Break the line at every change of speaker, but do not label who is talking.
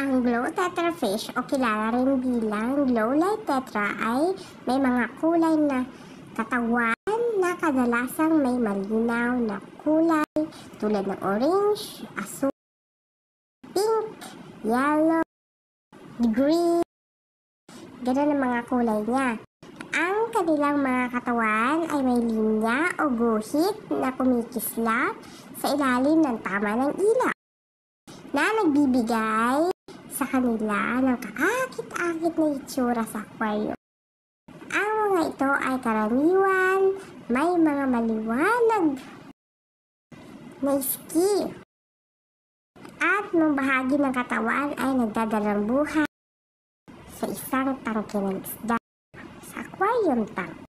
Ang glow tetrafish o kilala rin bilang glow light tetra ay may mga kulay na katawan na kadalasang may malinaw na kulay tulad ng orange, asul, pink, yellow, green. Ganun ang mga kulay niya. Ang kanilang mga katawan ay may linya o guhit na kumikislap sa ilalim ng tama ng ilaw na nagbibigay sa kanila ng kaakit-akit na itsura sa aquarium. Ang mga ito ay karaniwan may mga maliwanag na ski at mga bahagi ng katawan ay nagdadalang buhay sa isang tangke ng isda sa aquarium tank.